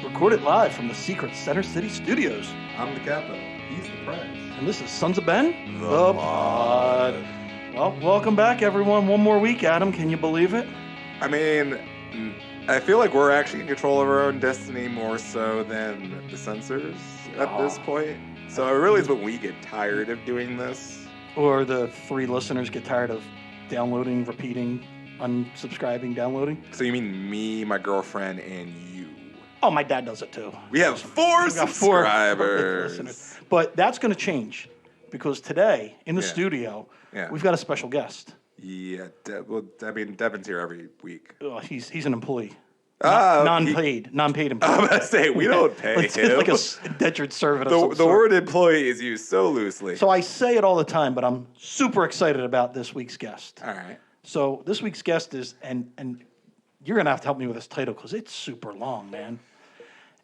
Recorded live from the secret Center City Studios. I'm the capo. He's the prize. And this is Sons of Ben, The pod. Well, welcome back, everyone. One more week, Adam. Can you believe it? I mean, I feel like we're actually in control of our own destiny more so than the censors at this point. So it really is when we get tired of doing this. Or the three listeners get tired of downloading, repeating, unsubscribing, downloading. So you mean me, my girlfriend, and you? Oh, my dad does it too. We have four We've got four subscribers. listeners. But that's going to change because today in the studio, we've got a special guest. Yeah, Devin's here every week. Oh, he's an employee. Non-paid employee. I'm about to say, we don't pay him. Like a indentured servant of some The sort. word employee is used so loosely. So I say it all the time, but I'm super excited about this week's guest. All right. So this week's guest is, and you're going to have to help me with this title because it's super long, man.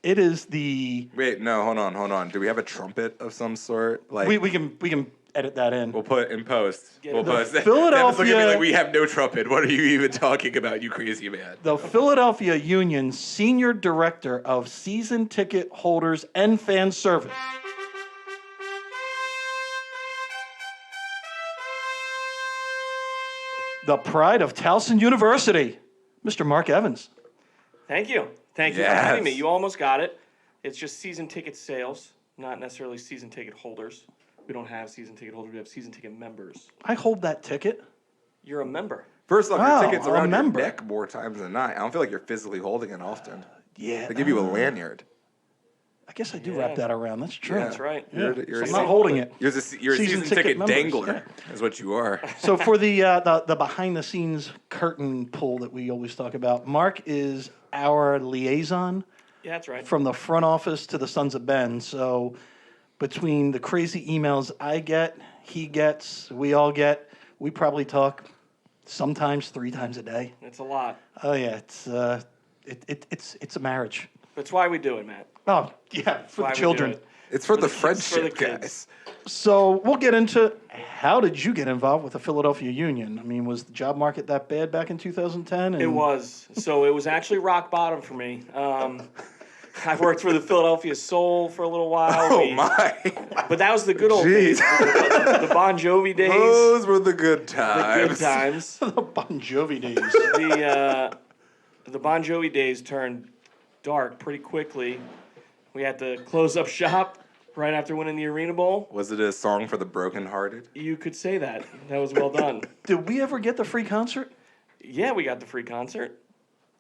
It is the... Wait, no, hold on. Do we have a trumpet of some sort? Like We can edit that in. We'll put in post. We'll post. Philadelphia... Devin's looking at me like, we have no trumpet. What are you even talking about, you crazy man? The Philadelphia Union Senior Director of Season Ticket Holders and Fan Service. The pride of Towson University, Mr. Mark Evans. Thank you. Thank you for having me. You almost got it. It's just season ticket sales, not necessarily season ticket holders. We don't have season ticket holders. We have season ticket members. I hold that ticket. You're a member. First off, your ticket's I'm a around your member. neck more times than not. I don't feel like you're physically holding it often. Yeah. They give you a lanyard. I guess I do wrap that around. That's true. That's right. You're So I'm not holding it. You're a season ticket members, dangler, is what you are. So for the behind the scenes curtain pull that we always talk about, Mark is our liaison Yeah, that's right. from the front office to the Sons of Ben. So between the crazy emails I get, he gets, we all get, we probably talk sometimes 3 times a day. It's a lot. Oh yeah, it's a marriage. That's why we do it, Matt. Oh yeah, for the Why we do children. it. It's for the kids, for the friendship, kids. guys. So we'll get into how did you get involved with the Philadelphia Union? I mean, was the job market that bad back in 2010? It was. So it was actually rock bottom for me. I worked for the Philadelphia Soul for a little while. Oh my. But that was the good old days. The Bon Jovi days. Those were the good The times. good times. The Bon Jovi days. The Bon Jovi days turned dark pretty quickly. We had to close up shop right after winning the Arena Bowl. Was it a song for the brokenhearted? You could say that. That was well done. Did we ever get the free concert? Yeah, we got the free concert.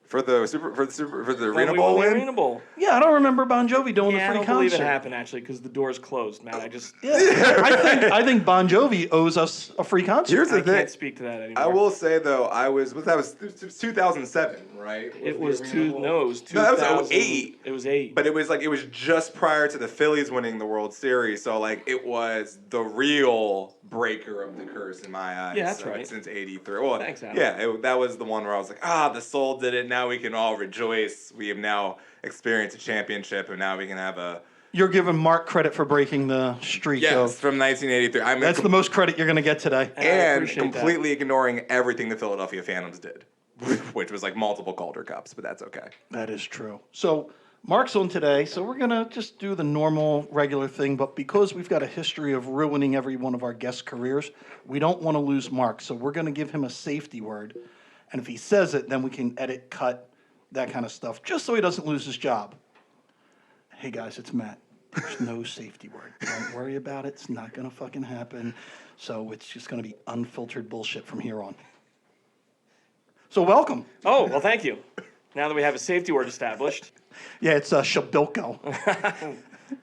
For the When Arena we Bowl won the win? Arena Bowl. Yeah, I don't remember Bon Jovi doing Yeah, I the don't free believe concert. it happened actually because the doors closed, man. I think Bon Jovi owes us a free concert. Here's the I thing. can't speak to that anymore. I will say though, that was 2007, right? It was the two. Arena Bowl? No, it was 2000. No, that was 08. It was 8. But it was just prior to the Phillies winning the World Series, so like it was the real breaker of the curse in my eyes. Yeah, that's right. Since '83. Well, Thanks, Adam. yeah, that was the one where I was like, the Soul did it. Now we can all rejoice. We have now experienced a championship, and now we can have a. You're giving Mark credit for breaking the streak. Yes, from 1983. I mean, That's the most credit you're going to get today. and appreciate that. completely ignoring everything the Philadelphia Phantoms did, which was like multiple Calder Cups, but that's okay. That is true. So Mark's on today, so we're going to just do the normal, regular thing. But because we've got a history of ruining every one of our guests' careers, we don't want to lose Mark. So we're going to give him a safety word. And if he says it, then we can edit, cut, that kind of stuff, just so he doesn't lose his job. Hey, guys, it's Matt. There's no safety word. Don't worry about it. It's not going to fucking happen. So it's just going to be unfiltered bullshit from here on. So welcome. Oh, well, thank you. Now that we have a safety word established, Yeah, it's Shabilko.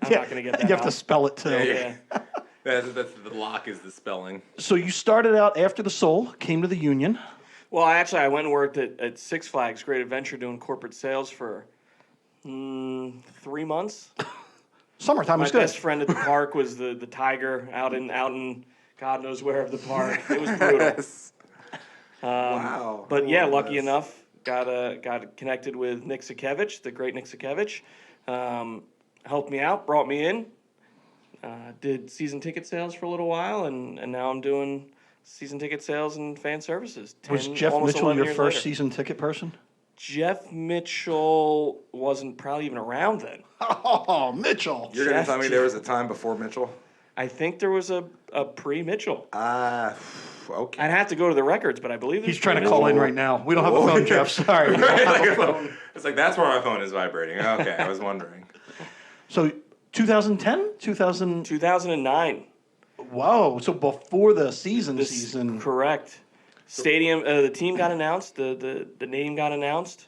I'm not going to get that You have to out. spell it, too. Yeah. That's the lock is the spelling. So you started out after the Soul, came to the Union. Well, I went and worked at Six Flags Great Adventure doing corporate sales for 3 months. Summertime My was good. best friend at the park was the Tiger out in God knows where of the park. It was brutal. Yes. Um, Wow. But I yeah, love lucky this. enough, got connected with Nick Sakevich, the great Nick Sakevich. Helped me out, brought me in. Did season ticket sales for a little while, and now I'm doing season ticket sales and fan services. Was 10, Jeff almost Mitchell 11 your years first later. season ticket person? Jeff Mitchell wasn't probably even around then. Oh, Mitchell. You're gonna Jeff tell me T- there was a time before Mitchell? I think there was a pre-Mitchell. Ah, okay. I'd have to go to the records, but I believe He's there's trying to pre-Mitchell. call in right now. We don't have a Whoa. phone, Jeff. Sorry. It's like that's where my phone is vibrating. Okay, I was wondering. So 2010? 2000. 2009. Whoa. So before the season. Correct. Stadium. The team got announced. The name got announced,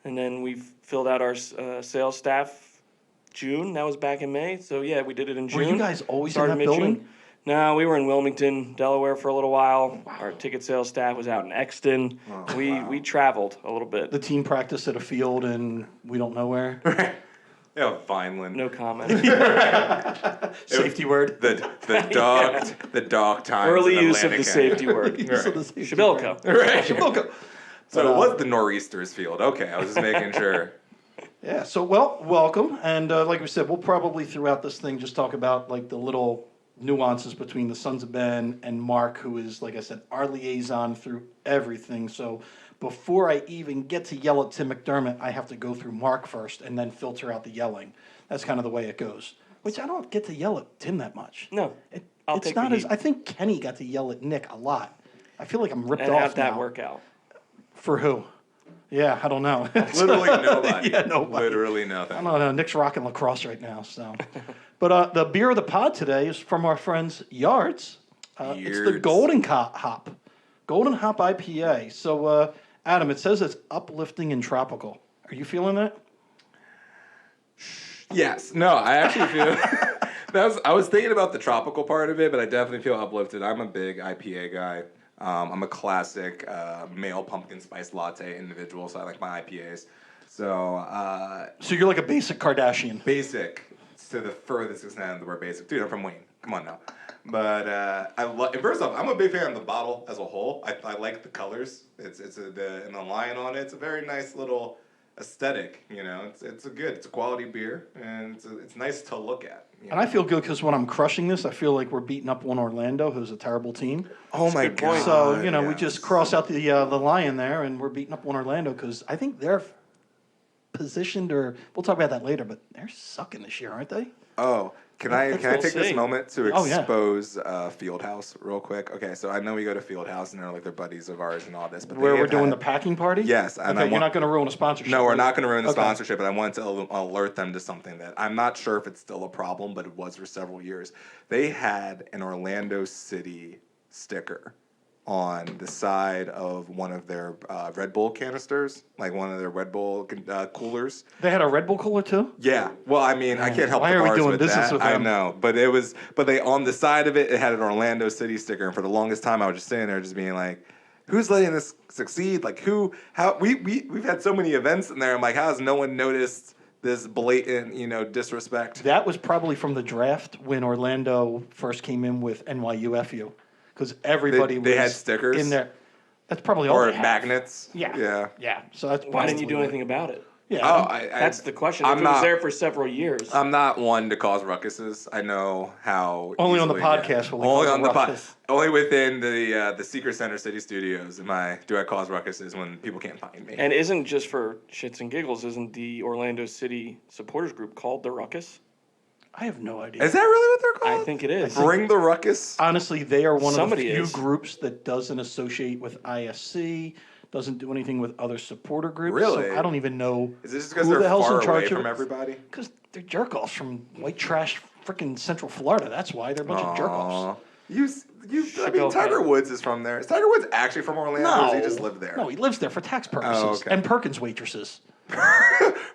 and then we filled out our sales staff. June. That was back in May. So yeah, we did it in June. Were you guys always in Started that mid-June. building? No, we were in Wilmington, Delaware for a little while. Our ticket sales staff was out in Exton. We traveled a little bit. The team practiced at a field and we don't know where. Yeah, Vineland. No comment. Safety word. The dog times. Early in use of the Atlantic safety word. Use of the safety Shabilko. Right. Shabilko. So it was the Nor'easters field. Okay, I was just making sure. Yeah, so welcome, and like we said, we'll probably throughout this thing just talk about like the little nuances between the Sons of Ben and Mark, who is, like I said, our liaison through everything. So before I even get to yell at Tim McDermott, I have to go through Mark first and then filter out the yelling. That's kind of the way it goes. Which I don't get to yell at Tim that much. No, I'll It's take not the as heat. I think Kenny got to yell at Nick a lot. I feel like I'm ripped And off how'd that now. work out? For who? Yeah, I don't know. Literally nobody. Yeah, nobody. Literally nothing. I don't know. Nick's rocking lacrosse right now. So, but the beer of the pod today is from our friends Yards. It's the Yards. Golden Hop IPA. So, Adam, it says it's uplifting and tropical. Are you feeling that? Yes. No, I actually feel. I was thinking about the tropical part of it, but I definitely feel uplifted. I'm a big IPA guy. I'm a classic male pumpkin spice latte individual, so I like my IPAs. So So you're like a basic Kardashian. basic to the furthest extent of the word basic. Dude, I'm from Wayne. Come on now. But first off, I'm a big fan of the bottle as a whole. I like the colors. And the lion on it. It's a very nice little aesthetic. You know, it's a quality beer, and it's nice to look at. You know? And I feel good because when I'm crushing this, I feel like we're beating up one Orlando, who's a terrible team. Oh my good point. god! So we just cross out the lion there, and we're beating up one Orlando because I think they're positioned, or we'll talk about that later. But they're sucking this year, aren't they? Oh, can I We'll take this see. moment to Oh, yeah. expose Fieldhouse real quick? Okay, so I know we go to Fieldhouse and they're like they're buddies of ours and all this, but Where they we're have doing the had- packing party? Yes, and Okay, you're not going to ruin a sponsorship. No, we're right? not going to ruin the Okay. sponsorship, but I wanted to alert them to something that I'm not sure if it's still a problem, but it was for several years. They had an Orlando City sticker on the side of one of their Red Bull canisters, like one of their Red Bull coolers. They had a Red Bull cooler too? Yeah. Well, I mean, I can't help Why the are we bars doing with business that. with I them? know, but they on the side of it had an Orlando City sticker, and for the longest time, I was just sitting there, just being like, "Who's letting this succeed? Like, we've had so many events in there. I'm like, how has no one noticed this blatant, disrespect?" That was probably from the draft when Orlando first came in with NYUFU. Because everybody They had was stickers? in there. That's probably all Or they have. magnets. Yeah. Yeah. Yeah. So that's Why didn't you do probably- anything about it? Yeah. Oh, That's the question. I'm If it was not- there for several years. I'm not one to cause ruckuses. I know how. Only on the easily- podcast will we Only cause on a the ruckus. Only within the Secret Center City Studios do I cause ruckuses when people can't find me. And isn't just for shits and giggles, isn't the Orlando City supporters group called the Ruckus? I have no idea. Is that really what they're called? I think it is. Bring the ruckus. Honestly, they are one Somebody of the few is. groups that doesn't associate with ISC, doesn't do anything with other supporter groups. Really? So I don't even know Is this just because who they're the hell's far in charge away of from everybody? Because they're jerk offs from white trash, freaking Central Florida. That's why they're a bunch of jerk offs. I mean, Chappelle Tiger Pay. Woods is from there. Is Tiger Woods actually from Orlando, or does he just live there? No, he lives there for tax purposes. okay. And Perkins waitresses.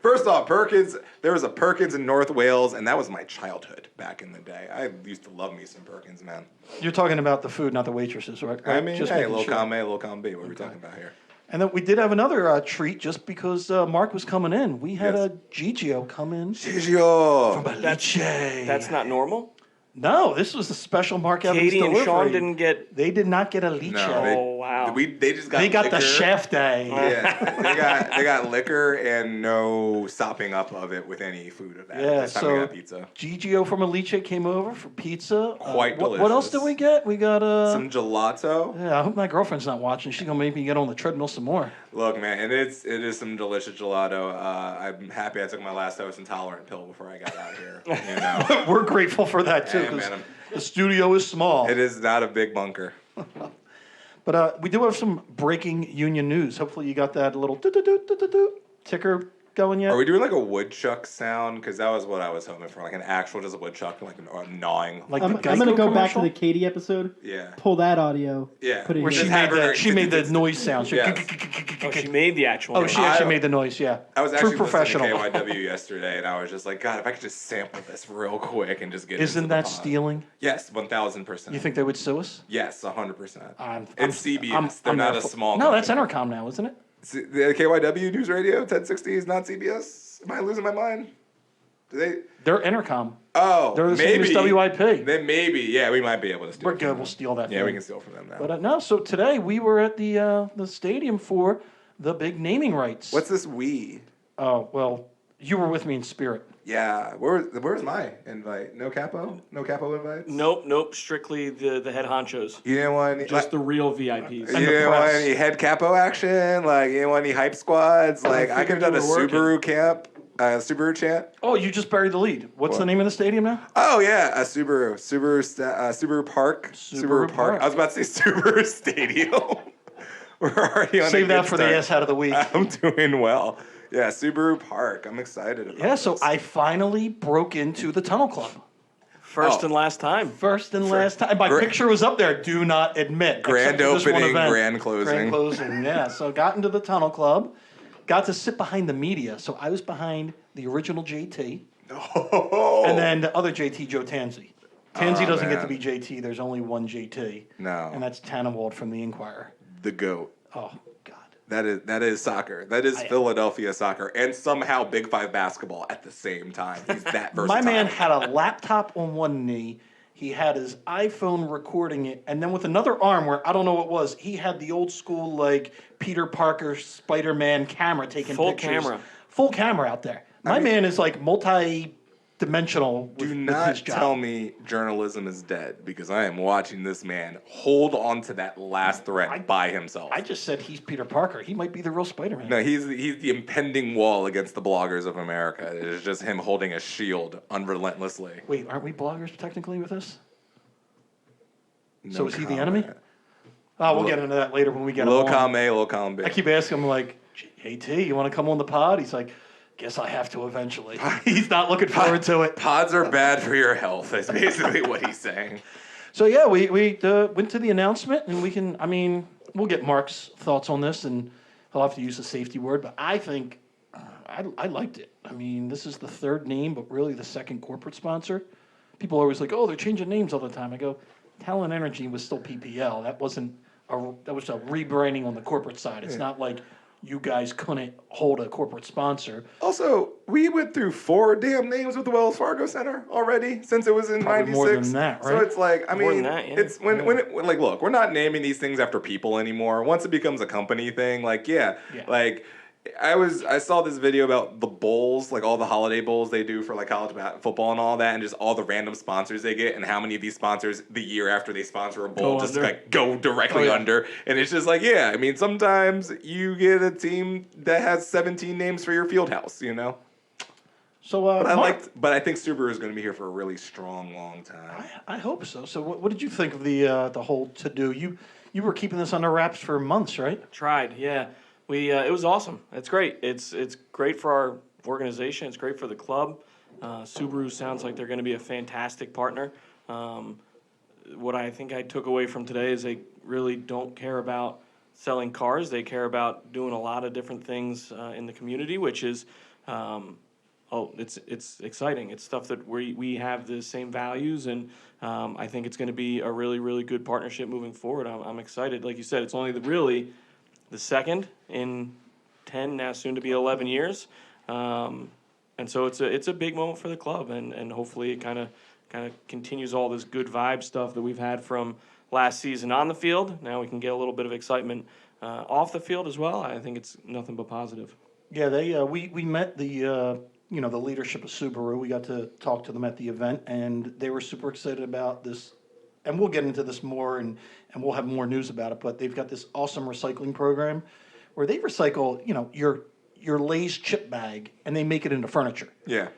First off, Perkins, there was a Perkins in North Wales, and that was my childhood back in the day. I used to love me some Perkins, man. You're talking about the food, not the waitresses, right? I mean, Just hey, making little sure. column A, little column B. What are we talking about here? And then we did have another treat just because Mark was coming in. We had Yes. a Gigio come in. Gigio. That's not normal. No, this was a special Mark Evans Katie and delivery. Sean didn't get. They did not get a leche. No, they, Oh, wow. They just got They got the liquor. chef day. Yeah, they got liquor and no sopping up of it with any food of that. Yeah, This time we so got pizza. Gigio from Alice came over for pizza. Quite What else did delicious. we get? We got Some gelato. Yeah, I hope my girlfriend's not watching. She's gonna make me get on the treadmill some more. Look, man, and it is some delicious gelato. I'm happy I took my lactose intolerant pill before I got out here. You know, We're grateful for that too, Hey, because man, the studio is small. it is not a big bunker. But we do have some breaking union news. Hopefully, you got that little do ticker going yet. Are we doing like a woodchuck sound? Because that was what I was hoping for, like an actual just a woodchuck, like gnawing. Like I'm the going to Geico go back to commercial? the Katie episode. Yeah. Pull that audio. Yeah. Put it Where here. she Just made have her- she made the noise sound. She- Yes. Oh, she made the actual. Oh, noise. she actually I- made the noise. Yeah, I was true actually professional. listening to KYW yesterday, and I was just like, God, if I could just sample this real quick and just get. Isn't into the that pod. stealing? Yes, 1000%. You think they would sue us? Yes, 100%. I'm- It's CBS. I'm- They're I'm not there a for- small. No, that's company. Entercom now, isn't it? The KYW News Radio 1060 is not CBS. Am I losing my mind? Do they? They're Entercom. Oh, They're the same maybe. as WIP. Then maybe, yeah, we might be able to steal. We're from good. them. We'll steal that. Yeah, from we them. can steal from them now. But no, so today we were at the stadium for the big naming rights. What's this we? Oh well, you were with me in spirit. Yeah, where's my invite? No capo invites. Nope. Strictly the head honchos. You didn't want any, Just the real VIPs. you And the didn't want press. any head capo action. Like you didn't want any hype squads. Like I could have done a figured you were Subaru camp, Subaru chant. Oh, you just buried the lead. What's What? the name of the stadium now? Oh yeah, a Subaru Park. Subaru Park. I was about to say Subaru Stadium. We're already on. a Save that good for the start. ass out of the week. I'm doing well. Yeah, Subaru Park. I'm excited about Yeah, so this. I finally broke into the Tunnel Club. First Oh. and last time. First and last time. My Gra- picture was up there. Do not admit. Grand except for this one opening, event. grand closing. Grand closing, yeah. So got into the Tunnel Club. Got to sit behind the media. So I was behind the original JT Oh. and then the other JT, Joe Tanzi. Tanzi Oh, doesn't get to man. be JT. There's only one JT. No. And that's Tannenwald from the Inquirer. The GOAT. Oh, God. That is soccer. That is Philadelphia soccer, and somehow Big Five basketball at the same time. He's that versatile. My man had a laptop on one knee. He had his iPhone recording it, and then with another arm, where I don't know what it was, he had the old school like Peter Parker Spider-Man camera taking Full pictures. camera. Full camera out there. My man is like multi-dimensional. Do with not his job. tell me journalism is dead, because I am watching this man hold on to that last thread by himself. I just said he's Peter Parker. He might be the real Spider-Man. No, he's the impending wall against the bloggers of America. It is just him holding a shield unrelentlessly. Wait, aren't we bloggers technically with this? No So is he the comment. enemy? Oh, we'll get into that later when we get Little him on. column A, little column B. I keep asking him like, JT, you want to come on the pod? He's like, guess I have to eventually. He's not looking forward to it. Pods are bad for your health. Is basically what he's saying. So yeah, we went to the announcement, and we can. I mean, we'll get Mark's thoughts on this, and he'll have to use the safety word. But I think I liked it. I mean, this is the third name, but really the second corporate sponsor. People are always like, oh, they're changing names all the time. I go, Talent Energy was still PPL. That was a rebranding on the corporate side. It's not like you guys couldn't hold a corporate sponsor. Also, we went through 4 damn names with the Wells Fargo Center already since it was in Probably '96. more than that, So right? it's like, I More mean, than that, yeah. it's when like, look, we're not naming these things after people anymore. Once it becomes a company thing, like, Yeah. like. I saw this video about the bowls, like all the holiday bowls they do for like college football and all that, and just all the random sponsors they get, and how many of these sponsors the year after they sponsor a bowl Go just under. like go directly Oh, yeah. under, and it's just like, yeah, I mean, sometimes you get a team that has 17 names for your field house, you know. So But but I think Subaru is going to be here for a really strong, long time. I hope so. So what did you think of the whole to do? You were keeping this under wraps for months, right? Tried, yeah. We it was awesome. It's great. It's great for our organization. It's great for the club. Subaru sounds like they're going to be a fantastic partner. What I think I took away from today is they really don't care about selling cars. They care about doing a lot of different things in the community, which is it's exciting. It's stuff that we have the same values, and I think it's going to be a really, really good partnership moving forward. I'm excited. Like you said, it's only really the second in 10, now soon to be 11 years. And so it's a big moment for the club, and hopefully it kind of kind of continues all this good vibe stuff that we've had from last season on the field. Now we can get a little bit of excitement off the field as well. I think it's nothing but positive. Yeah, they we met the the leadership of Subaru. We got to talk to them at the event, and they were super excited about this. And we'll get into this more, and we'll have more news about it. But they've got this awesome recycling program where they recycle your Lay's chip bag and they make it into furniture. Yeah.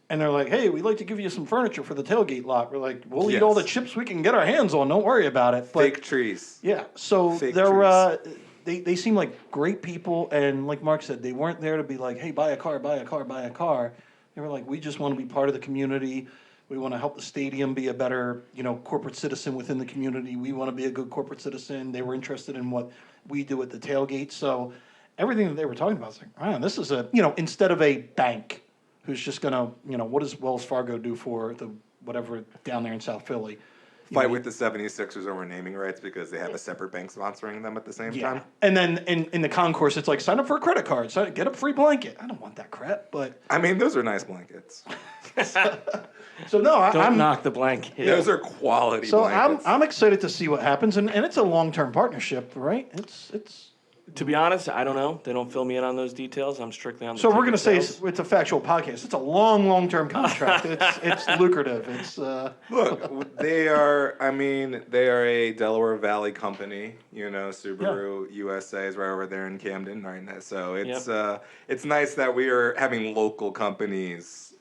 And they're like, hey, we'd like to give you some furniture for the tailgate lot. We're like, we'll eat all the chips we can get our hands on. Don't worry about it. But, Fake trees. yeah, so Fake they're they seem like great people, and like Mark said, they weren't there to be like, hey, buy a car, buy a car, buy a car. They were like, we just want to be part of the community. We want to help the stadium be a better, corporate citizen within the community. We want to be a good corporate citizen. They were interested in what we do at the tailgate. So everything that they were talking about was like, man, this is instead of a bank who's just gonna, what does Wells Fargo do for the whatever down there in South Philly? Fight with the 76ers over naming rights because they have a separate bank sponsoring them at the same time. And then in the concourse, it's like, sign up for a credit card, get a free blanket. I don't want that crap, but I mean, those are nice blankets. so no, Don't I'm knock the blanket. Those are quality so blankets. I'm excited to see what happens, and it's a long-term partnership, right? It's To be honest, I don't know. They don't fill me in on those details. I'm strictly on the so we're ticket gonna say sales. it's a factual podcast. It's a long-term contract. it's lucrative. It's Look, they are a Delaware Valley company, Subaru USA is right over there in Camden right now. So it's nice that we are having local companies,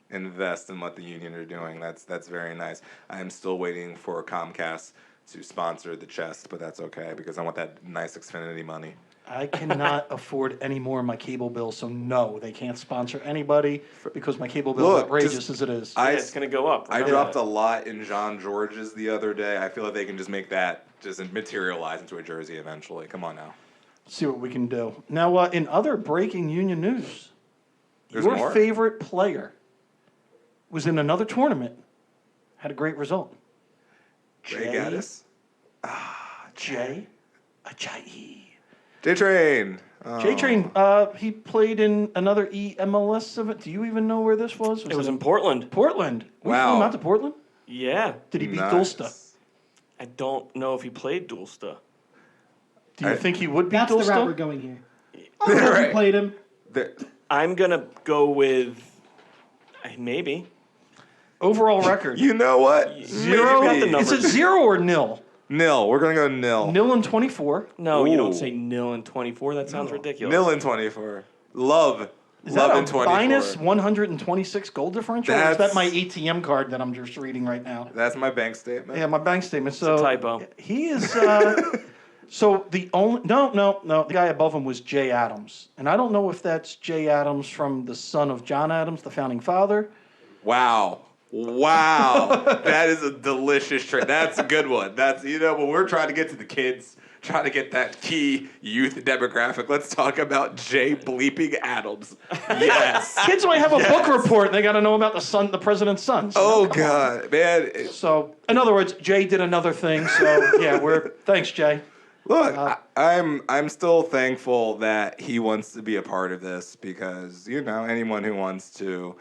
invest in what the union are doing. That's very nice. I am still waiting for Comcast to sponsor the chest, but that's okay because I want that nice Xfinity money. I cannot afford any more of my cable bill, so no, they can't sponsor anybody because my cable bill is Look, outrageous just- as it is. Yeah, it's going to go up. I Remember dropped that. a lot in John George's the other day. I feel like they can just make that just materialize into a jersey eventually. Come on now. See what we can do. Now, in other breaking union news, There's your more? favorite player was in another tournament, had a great result. Jay Gaddis. Jay Ajayi. J-Train. J Train, he played in another EMLS event. Do you even know where this was? It was in Portland. Portland. We Wow. flew him out to Portland? Yeah. Did he beat Nice. Dulsta? I don't know if he played Dulsta. Do you think he would beat That's the route we're Dulsta? going here. Right. You played him. I'm going to go with maybe. Overall record. You know what? Zero. Maybe. Got the number. Is it 0 or nil? Nil. We're going to go nil. Nil and 24. No, you don't Ooh. say nil and 24. That sounds ridiculous. Nil in 24. Love. Is Love that in a 24. minus 126 goal differential? Or is that That's- my ATM card that I'm just reading right now? That's my bank statement. Yeah, my bank statement. So a typo. He is. So the only no, the guy above him was Jay Adams, and I don't know if that's Jay Adams from the son of John Adams, the founding father. Wow. Wow. That is a delicious trick. That's a good one. That's, when we're trying to get to the kids, trying to get that key youth demographic, let's talk about Jay Bleeping Adams. Yes. Kids might have a book report, and they got to know about the president's son. So Oh, come on. God. Man. So, in other words, Jay did another thing. So, yeah, thanks, Jay. Look, I'm still thankful that he wants to be a part of this because, anyone who wants to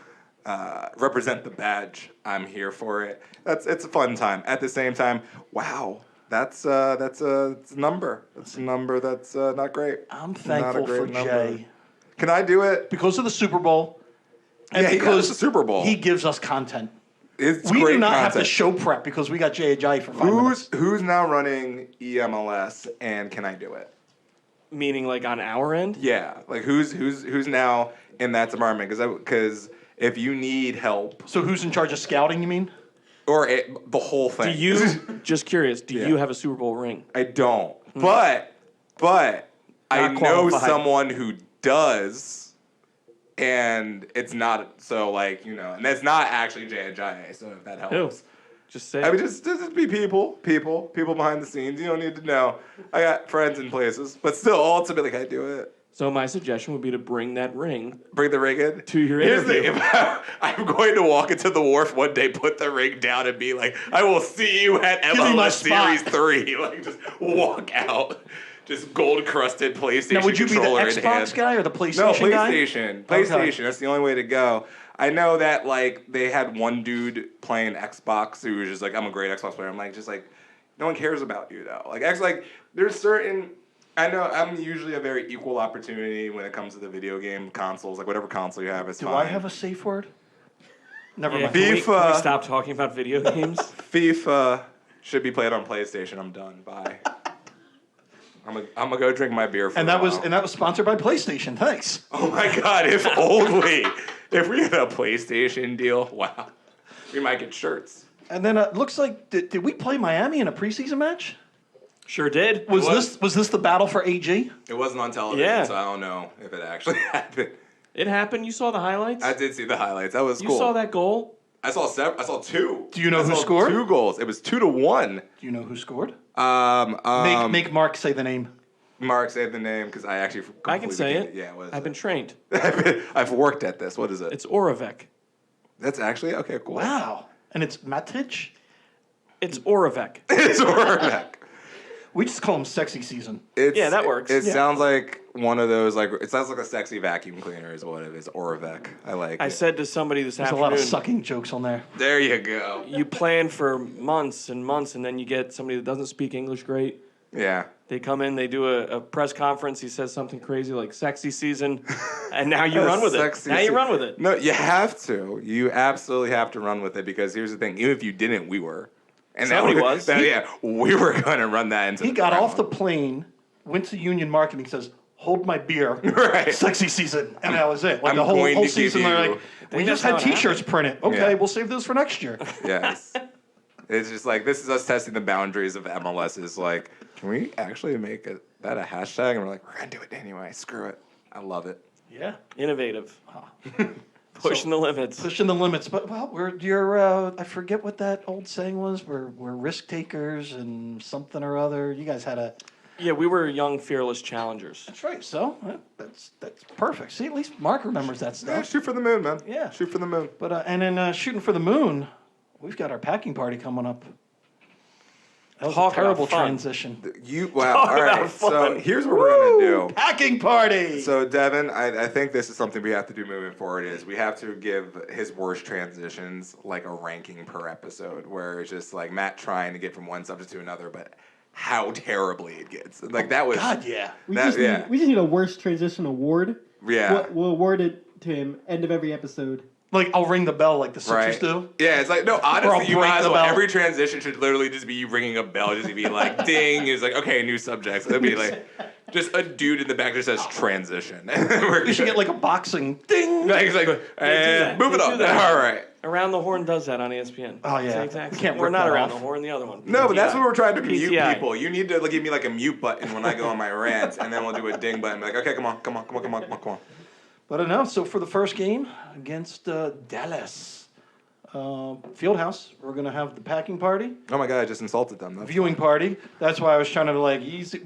represent the badge, I'm here for it. It's a fun time. At the same time, wow, that's a number. That's a number that's not great. I'm Not a thankful great for number. Jay Can I do it? because of the Super Bowl, and Yeah, he got because the Super Bowl. he gives us content. It's We great do not have to content. show prep because we got Jay Ajayi for 5 minutes. Who's now running EMLS and can I do it? Meaning like on our end? Yeah, like who's now in that department? Because if you need help So who's in charge of scouting, you mean? or the whole Do thing, you, just curious, do Yeah. you have a Super Bowl ring? I don't. But I Not know qualified. someone who does, and it's not so and that's not actually Jay Ajayi. So if that helps. Who? Just say I mean, just be people behind the scenes. You don't need to know. I got friends in places, but still, ultimately, can I do it? So my suggestion would be to bring that ring Bring the ring in to your Here's the interview. thing. I'm going to walk into the wharf one day, put the ring down, and be like, "I will see you at me my MLS spot." Series 3." Like, just walk out. just gold crusted PlayStation Now, would you be the controller in Xbox hand. guy or the No, PlayStation guy? PlayStation. Okay. PlayStation. That's the only way to go. I know that like they had one dude playing Xbox who was just like, I'm a great Xbox player. I'm like, just like, no one cares about you though. Like there's certain. I know I'm usually a very equal opportunity when it comes to the video game consoles. Like whatever console you have is Do fine. I have a safe word? Never Yeah, mind. can we FIFA. stop talking about video games? FIFA should be played on PlayStation. I'm done. Bye. I'm gonna go drink my beer for And a that was while. sponsored by PlayStation. Thanks. Oh my god, if only. If we had a PlayStation deal, wow. We might get shirts. And then it looks like did we play Miami in a preseason match? Sure did. Was this the battle for AG? It wasn't on television, Yeah. so I don't know if it actually happened. It happened. You saw the highlights. I did see the highlights. That was You cool. saw that goal. I saw two. Do you know I who saw scored? 2 goals. It was 2-1. Do you know who scored? Make Make Mark say the name. Mark say the name because I actually. I can say it. Yeah, what is I've been it? trained. I've worked at this. What is it? It's Oravec. That's actually okay. Cool. Wow. And it's Matic. It's Oravec. It's Orvac. We just call him Sexy Season. Yeah, that works. It Yeah. sounds like one of those it sounds like a sexy vacuum cleaner is what it is. Orvac. I like I it. said to somebody this There's a afternoon, lot of sucking jokes on there. There you go. you plan for months and months, and then you get somebody that doesn't speak English great. Yeah. They come in, they do a press conference. He says something crazy like "sexy season," and now you run with it. Sexy Now you se- run with it. No, you have to. You absolutely have to run with it because here's the thing. Even if you didn't, we were. And Somebody was. Yeah, we were going to run that into He the got ground. off the plane, went to Union Marketing, says, "Hold my beer." Right. Sexy Season, and that was it. Like I'm the whole going to season, give they're you- like, I "We think just that's had how it T-shirts happened. printed. Okay, Yeah. we'll save those for next year." Yes. It's just like, this is us testing the boundaries of MLS. Is like, can we actually make that a hashtag? And we're like, we're going to do it anyway. Screw it. I love it. Yeah, Innovative, pushing the limits. pushing the limits. But you're I forget what that old saying was. We're risk takers and something or other. You guys had a. Yeah, we were young, fearless challengers. That's right. So that's perfect. See, at least Mark remembers that Yeah, stuff. shoot for the moon, man. Yeah. Shoot for the moon. But and then shooting for the moon, we've got our packing party coming up. That was Talk a terrible about fun. transition. Wow. Talk All about right. So fun. here's what we're going to do. Packing party. So Devin, I think this is something we have to do moving forward. Is we have to give his worst transitions like a ranking per episode, where it's just like Matt trying to get from one subject to another, but how terribly it gets. Like that was. God, yeah. We That- just yeah. need, we just need a worst transition award. Yeah. We'll award it to him end of every episode. Like I'll ring the bell like the Sixers Right. do. Yeah, it's like no. I'll Honestly, you break might as the well. bell. Every transition should literally just be you ringing a bell, just to be like ding. It's like okay, new subjects. It'd be like just a dude in the back that says transition. We should get like a boxing ding. like, it's like that. move it They on. do that. All right. Around the Horn does that on ESPN. Oh, yeah. Same exact We same. can't We're rip not that around off. the Horn. The other one. No, but that's PTI. what we're trying to do. Mute PTI. people. You need to like, give me like a mute button when I go on my rants, and then we'll do a ding button. Be like, okay, come on. But I know. So for the first game against Dallas, Fieldhouse, we're gonna have the packing party, Oh my god, I just insulted them. That's viewing party. That's why I was trying to like easy.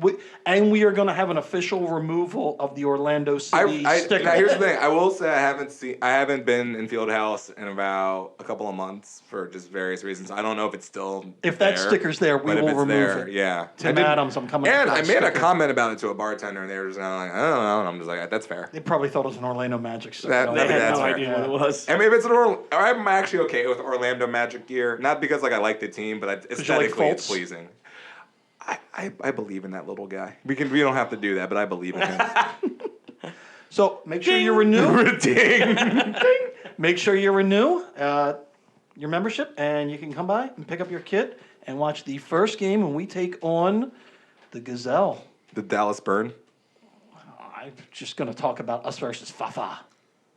And we are gonna have an official removal of the Orlando City sticker. Now here's the thing. I will say I haven't been in Fieldhouse in about a couple of months for just various reasons. I don't know if it's still If that there, sticker's there, we but if will it's remove there, it. yeah. Tim I did- Adams, I'm coming. And after I that made a sticker. comment about it to a bartender, and they were just kind of like, I don't know, and I'm just like, that's fair. They probably thought it was an Orlando Magic sticker. That- They had That's no fair. idea what it was. I mean, if it's I'm actually okay with Orlando Magic gear, not because like I like the team, but you like aesthetically it's Fultz? pleasing. I believe in that little guy. We don't have to do that, but I believe in him. So make sure you renew. Ding. Make sure you renew your membership, and you can come by and pick up your kit and watch the first game when we take on the Gazelle. The Dallas Burn. I'm just going to talk about us versus Fafa.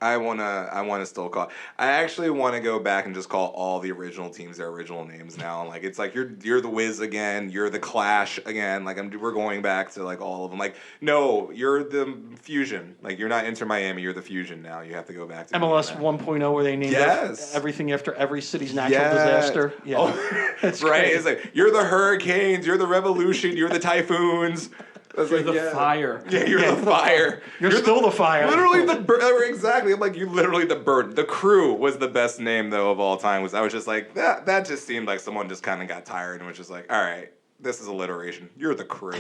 I wanna still call. I actually want to go back and just call all the original teams their original names now. Like it's like you're the Wiz again. You're the Clash again. Like we're going back to like all of them. Like no, you're the Fusion. Like you're not Inter Miami. You're the Fusion now. You have to go back to MLS that. 1.0, where they named Yes. everything after every city's natural Yes. disaster. Yeah, Oh, That's right. great. It's like you're the Hurricanes. You're the Revolution. You're the Typhoons. That's You're like, the fire. Yeah, you're the fire. You're still the fire. Literally the exactly. I'm like you. Literally the bird. The Crew was the best name though of all time. I was just like that. That just seemed like someone just kind of got tired and was just like, all right, this is alliteration. You're the Crew.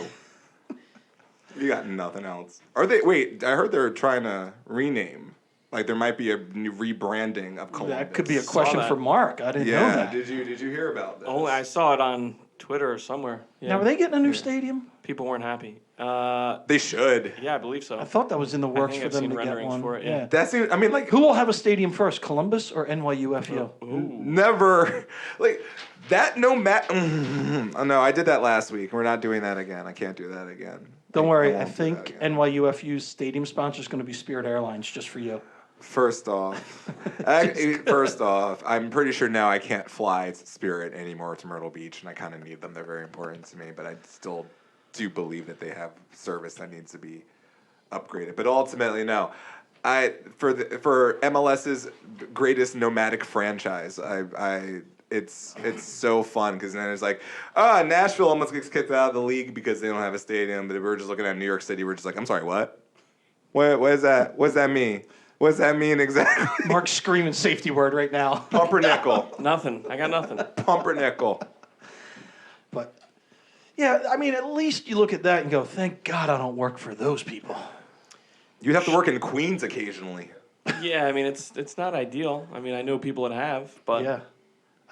You got nothing else. Are they? Wait, I heard they're trying to rename. Like there might be a new rebranding of Columbus. That could be a question that. for Mark. I didn't know Yeah. that. Did you hear about this? Only I saw it on Twitter or somewhere. Yeah. Now, are they getting a new stadium? People weren't happy. They should. Yeah, I believe so. I thought that was in the works think for I've them seen to get renderings one. for it, yeah. That seems. I mean, like Who will have a stadium first, Columbus or NYUFU? never like that. No oh, no, I did that last week. We're not doing that again. I can't do that again. Don't worry, I won't do that think again. NYUFU's stadium sponsor is going to be Spirit Airlines, just for you. First off, I'm pretty sure now I can't fly Spirit anymore to Myrtle Beach, and I kind of need them. They're very important to me, but I still do believe that they have service that needs to be upgraded. But ultimately, no. For MLS's greatest nomadic franchise, it's so fun because then it's like, Nashville almost gets kicked out of the league because they don't have a stadium. But we're just looking at New York City. We're just like, I'm sorry, what? What is that? What does that mean? What does that mean exactly? Mark's screaming safety word right now. Pumpernickel. Nothing. I got nothing. Pumpernickel. But, yeah, I mean, at least you look at that and go, thank God I don't work for those people. You'd have to work in Queens occasionally. Yeah, I mean it's not ideal. I mean I know people that have, but Yeah.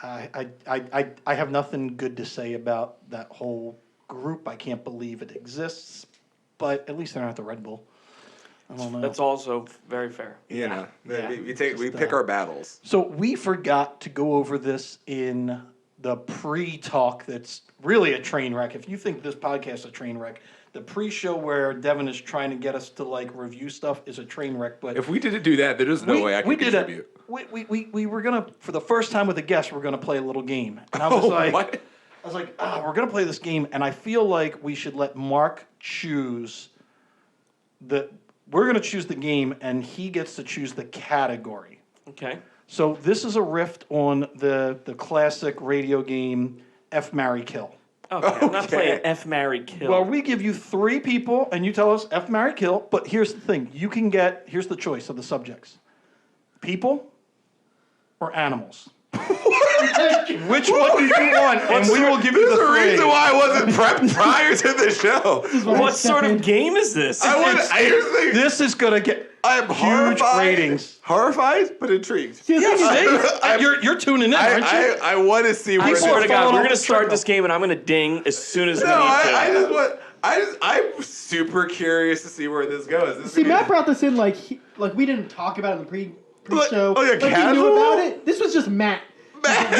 I have nothing good to say about that whole group. I can't believe it exists. But at least they're not the Red Bull. I don't know. that's also very fair. You know, Yeah. we Just, pick our battles. So we forgot to go over this in the pre-talk that's really a train wreck. If you think this podcast is a train wreck, the pre-show where Devin is trying to get us to like review stuff is a train wreck. But If we didn't do that, there is no way I could did contribute. we were gonna, for the first time with a guest, we're gonna play a little game. And I was like, what? I was like, we're gonna play this game, and I feel like we should let Mark choose we're gonna choose the game, and he gets to choose the category. Okay. So this is a riff on the classic radio game F, Marry, Kill. Okay. I'm not Okay. playing F, marry, kill. Well, we give you 3 people, and you tell us F, Marry, Kill. But here's the thing: here's the choice of the subjects: people or animals. Which one do you want? And we will give you There's the a 3. reason why I wasn't prepped prior to the show. what sort of game is this? Here's the thing. This is gonna get I am huge horrified, ratings. horrified, but intrigued. See, the thing is, I'm- You're tuning in, aren't you? I want to see where I this swear to God, falling we're off gonna the start treadmill. this game and I'm gonna ding as soon as we No, need to. I'm super curious to see where this goes. This see, is gonna Matt brought this in like we didn't talk about it in the pre-show. oh, yeah, like he casual? knew about it. This was just Matt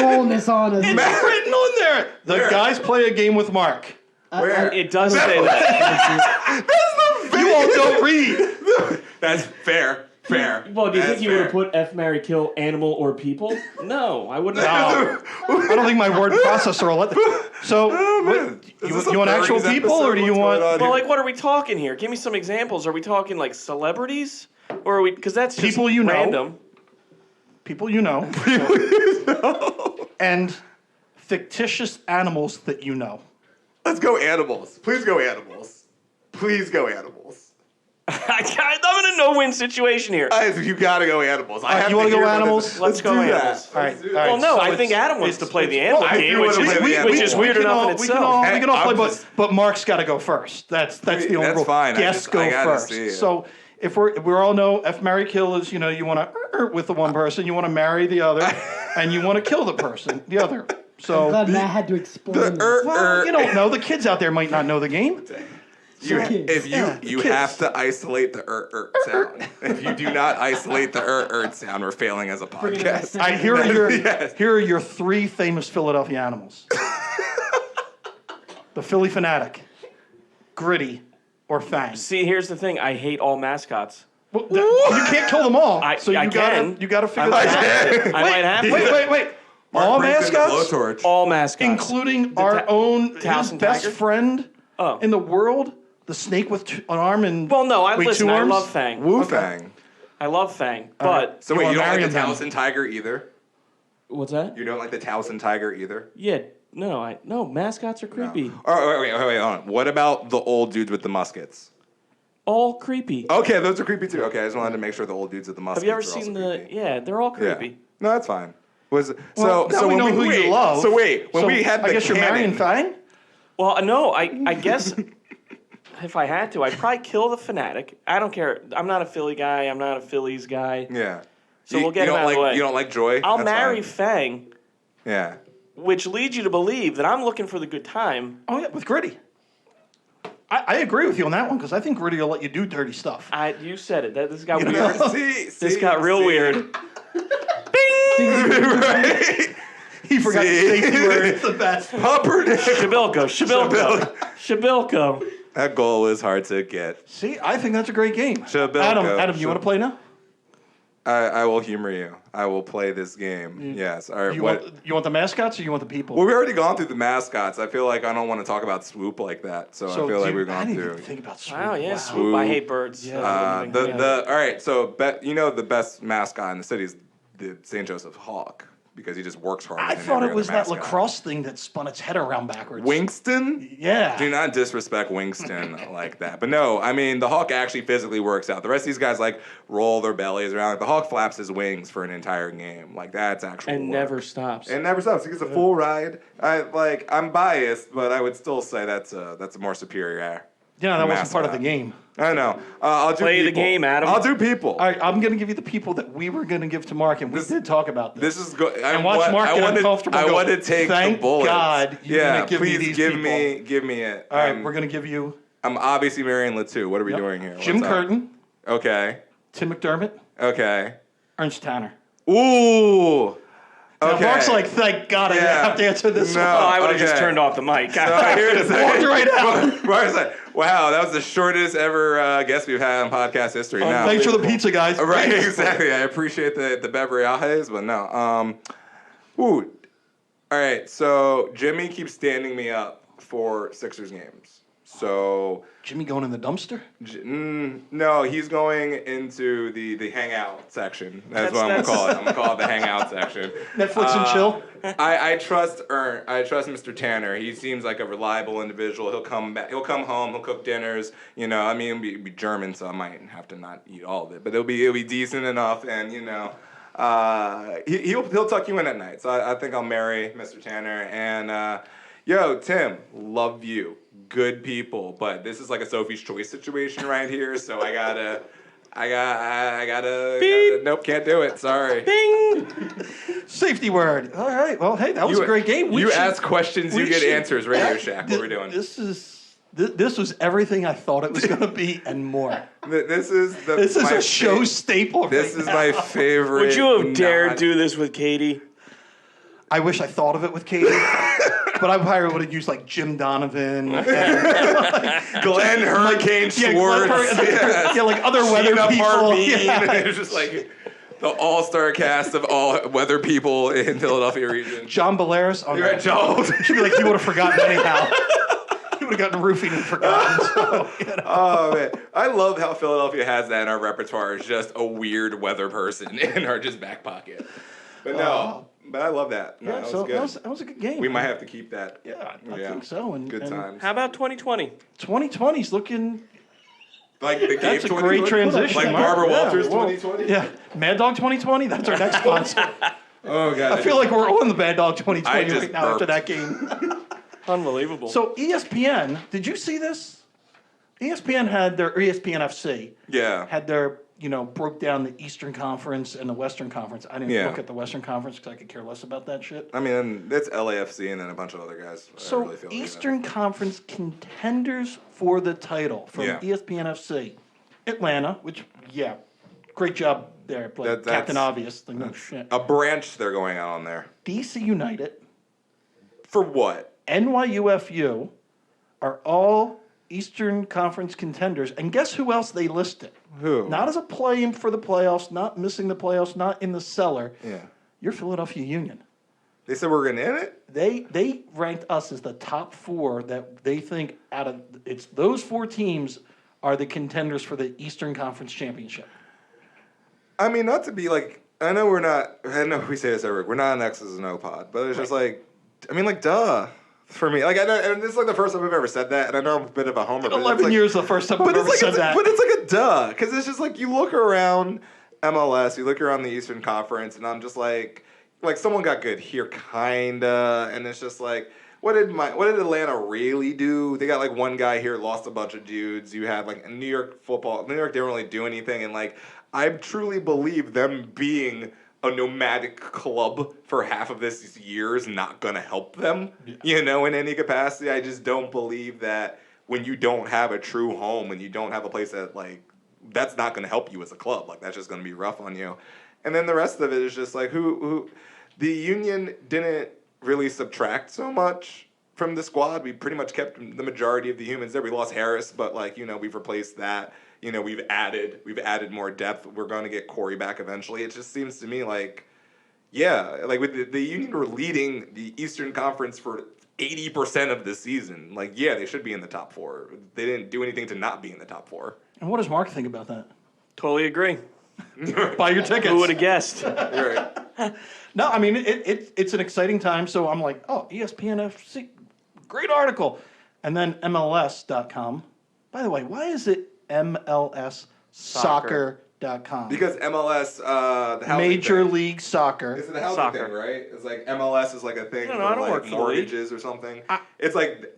rolling this on us. It's written on there. The Where? guys play a game with Mark. Where? It does say that. That's the You all don't read. That's fair. Fair. Well, do you That's think you would have fair. put F, marry, kill, animal, or people? No, I wouldn't. No. I don't think my word processor will let that. So, Oh, what- man. Is this a you want actual 30s people, or do you episode? want? What's going on Well, here? like, what are we talking here? Give me some examples. Are we talking like celebrities, or are we? Because that's just People you know. random. People you know, and fictitious animals that you know. Let's go animals. Please go animals. Please go animals. I'm in a no-win situation here. You gotta go animals. I have you wanna to go hear about animals? this. Let's go do that. animals. All right, Let's do all that. right. Well, no, So I think it's- Adam wants to play the well, animal I do game, wanna which play the animal is game. weird we can enough all, in we can itself. all, we Hey, can all play, I'm but just- but Mark's got to go first. That's the only That's rule. fine. I Guests just- go I gotta first. see it. So if we all know F, Marry, Kill is, you want to with the one person, you want to marry the other, and you want to kill the other. I'm So glad Matt had to explain. this. well, you don't know. The kids out there might not know the game. You kids. have to isolate the sound. If you do not isolate the sound, we're failing as a Bringing it back podcast. to- I here are your Yes. here are your 3 famous Philadelphia animals: the Philly Fanatic, Gritty, or Fang. See, here's the thing. I hate all mascots. Well, you can't kill them all, so I you can. gotta figure I that out. might have to. Wait. All Brings in the mascots, blowtorch. All mascots. including our own his Towson best Tiger? friend Oh. in the world, the snake with an arm and Well, no, wait, listen, 2 I arms? love Fang. Wu Fang. I love Fang. But So You wait, wanna you don't marry like the him? Towson Tiger either? what's that? You don't like the Towson Tiger either? Yeah, no, mascots are creepy. Oh, wait, hold on. What about the old dudes with the muskets? All creepy. Okay, those are creepy too. Okay, I just wanted to make sure the old dudes with the muskets Have you ever are also seen the? creepy. Yeah, they're all Yeah. creepy. No, that's fine. Well, now we when know who wait, you love. So wait, when So we had the I guess you're marrying canon, Fang. Well, no, I guess if I had to, I'd probably kill the Fanatic. I don't care. I'm not a Philly guy. I'm not a Phillies guy. Yeah. So we'll get you him don't out of the like way. you don't like Joy. I'll That's marry fine. Fang, Yeah. which leads you to believe that I'm looking for the good time. Oh yeah, with Gritty. I agree with you on that one because I think Gritty will let you do dirty stuff. You said it. This got You weird. know? This got real weird. Right. He forgot the See? safety word. It's the best. Pumpernickel. Shabilko. That goal is hard to get. See, I think that's a great game. Shabilko. Adam, you want to play now? I will humor you. I will play this game. Yes. All right. You What? want the mascots or you want the people? Well, we already gone through the mascots. I feel like I don't want to talk about Swoop like that. So I feel like we're I going didn't even through. think about Swoop. Wow, yeah, Wow. Swoop. I hate birds. Yeah. All right. So the best mascot in the city is the St. Joseph Hawk because he just works harder. I than thought every it was other that mascot. lacrosse thing that spun its head around backwards. Wingston. Yeah. Do not disrespect Wingston like that. But no, I mean the Hawk actually physically works out. The rest of these guys like roll their bellies around. Like, the Hawk flaps his wings for an entire game. Like that's actual And work. never stops. And never stops. He gets a full ride. I'm biased, but I would still say that's a more superior. Yeah, that wasn't part of mascot. the game. I know. I'll do Play the people. game, Adam. I'll do people. All right, I'm going to give you the people that we were going to give to Mark, and we did talk about this. This is good. And watch Mark get uncomfortable. I go, want to take Thank the bullets. God you're yeah, going to give me please these give people. me it. All right, we're going to give you I'm obviously marrying Latu. What are we Yep. doing here? Jim What's up? Curtin, Okay. Tim McDermott, Okay. Ernst Tanner. Ooh. Now, Okay. Mark's like, thank God I didn't Yeah. have to answer this No. one. Oh, I would have just Okay. turned off the mic. So here it is. Walked right out. Mark's like, wow, that was the shortest ever guest we've had in podcast history. Now. Thanks for the pizza, guys. Right, Thanks. exactly. I appreciate the beverages, but no. Ooh. All right, so Jimmy keeps standing me up for Sixers games. So Jimmy going in the dumpster? no, he's going into the hangout section. That's what I'm gonna That's- call it. I'm gonna call it the hangout section. Netflix and chill? I trust I trust Mr. Tanner. He seems like a reliable individual. He'll come back. He'll come home. He'll cook dinners. You know, I mean, it'll be German, so I might have to not eat all of it, but it'll be decent enough. And you know, he'll tuck you in at night. So I think I'll marry Mr. Tanner. And yo, Tim, love you. Good people, but this is like a Sophie's Choice situation right here. So I gotta. Nope, can't do it. Sorry. Bing! Safety word. All right. Well, hey, that was a great game. You ask questions, you we get should- answers. Radio Shack. What we're doing. This was everything I thought it was going to be and more. This is This is a show staple. This right is now. my favorite. Would you have dared non- do this with Katie? I wish I thought of it with Katie, but I probably would have used like Jim Donovan and Glenn Hurricane Schwartz? yeah, like other weather Sheena people. Parveen. Yeah. It was just like the all-star cast of all weather people in Philadelphia region. John Belaris. Oh, You're no. at Joel. She'd be like, he would have forgotten anyhow. He would have gotten roofing and forgotten. So, you know. Oh man, I love how Philadelphia has that in our repertoire. Is just a weird weather person in our just back pocket. But no, but I love that. No, Yeah, that so was good. that was a good game. We might have to keep that. Yeah, I Yeah. think so. And Good and times. How about 2020? 2020's looking. Like the game That's a 2020? great transition. Like Mark. Barbara Yeah, Walters well, 2020. Yeah, Mad Dog 2020. That's our next sponsor. Oh god. I feel like we're on the Mad Dog 2020 I just right now after burped. that game. Unbelievable. So ESPN, did you see this? ESPN had their ESPN FC Yeah. had their broke down the Eastern Conference and the Western Conference. I didn't Yeah. look at the Western Conference because I could care less about that shit. I mean, it's LAFC and then a bunch of other guys. I So really feel like Eastern Conference contenders for the title from Yeah. ESPN FC, Atlanta, which great job there, like That's- Captain Obvious. Like, no shit. a branch they're going out on there. DC United, For what? NYUFU are all Eastern Conference contenders, and guess who else they listed? Who? Not as a play-in for the playoffs, not missing the playoffs, not in the cellar. Yeah. Your Philadelphia Union. They said we're gonna end it. They ranked us as the top four that they think out of it's those four teams are the contenders for the Eastern Conference Championship. I mean, not to be like. I know we're not. I know we say this every week. We're not an X's and O pod, but it's just like. I mean, like, duh. For me, like, I know, and this is like the first time I've ever said that, and I know I'm a bit of a homer. But it's 11 like, years the first time I've But ever it's like said that. But it's like a duh, because it's just like you look around MLS, you look around the Eastern Conference, and I'm just like someone got good here, kinda, and it's just like what did Atlanta really do? They got like one guy here, lost a bunch of dudes. You had like New York didn't really do anything, and like I truly believe them being a nomadic club for half of this year is not gonna help them, in any capacity. I just don't believe that when you don't have a true home and you don't have a place that like that's not gonna help you as a club. Like that's just gonna be rough on you. And then the rest of it is just like who the Union didn't really subtract so much from the squad. We pretty much kept the majority of the humans there. We lost Harris, but like, we've replaced that. We've added more depth. We're going to get Corey back eventually. It just seems to me like, like with the Union were leading the Eastern Conference for 80% of the season. Like, they should be in the top 4. They didn't do anything to not be in the top 4. And what does Mark think about that? Totally agree. Buy your tickets. Who would have guessed? Right. No, I mean, it's an exciting time. So I'm like, oh, ESPN FC, great article. And then MLS.com. By the way, why is it MLSsoccer.com? Because MLS, the housing Major thing. League Soccer. It's the housing Soccer. thing, right? It's like MLS is like a thing No, for I don't like work for the league. mortgages or something. It's like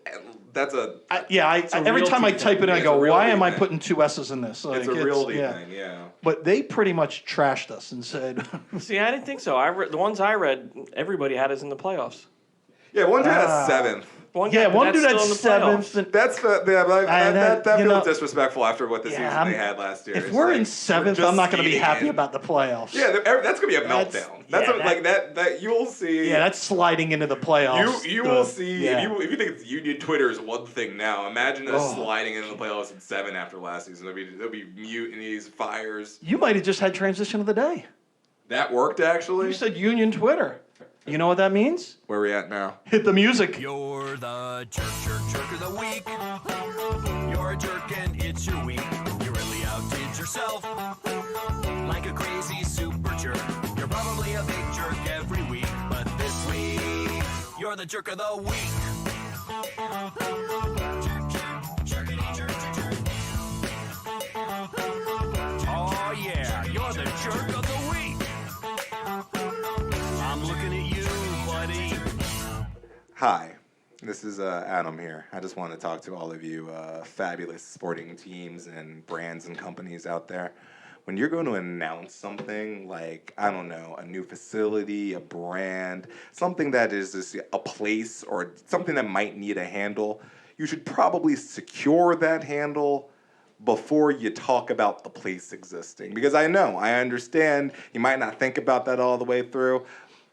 that's a Every time I realty type it in, I It's go, a why realty am I thing. putting 2 S's in this? Like, it's a realty yeah. thing, yeah. But they pretty much trashed us and said, See, I didn't think so. The ones I read, everybody had us in the playoffs. Yeah, one had a 7th. One yeah, guy, but one that's dude had still in the 7th. playoffs. And That's that you feels know- disrespectful after what the Yeah, season they had last year. if It's we're like, in 7th, just I'm not going to be skating happy in. about the playoffs. Yeah, that's gonna be a That's- meltdown. yeah, That you'll see. Yeah, that's sliding into the playoffs. You will see yeah. if you think it's Union Twitter is one thing now. Imagine us Oh. sliding into the playoffs in 7 after last season. There'll be mutinies, fires. You might have just had transition of the day. That worked actually. You said Union Twitter. You know what that means? Where are we at now? Hit the music. You're the jerk of the week. You're a jerk and it's your week. You really outdid yourself like a crazy super jerk. You're probably a big jerk every week, but this week you're the jerk of the week. Oh yeah, you're the jerk of the week. I'm looking at you, buddy. Hi, this is Adam here. I just want to talk to all of you fabulous sporting teams and brands and companies out there. When you're going to announce something like, I don't know, a new facility, a brand, something that is just a place or something that might need a handle, you should probably secure that handle before you talk about the place existing. Because I understand, you might not think about that all the way through,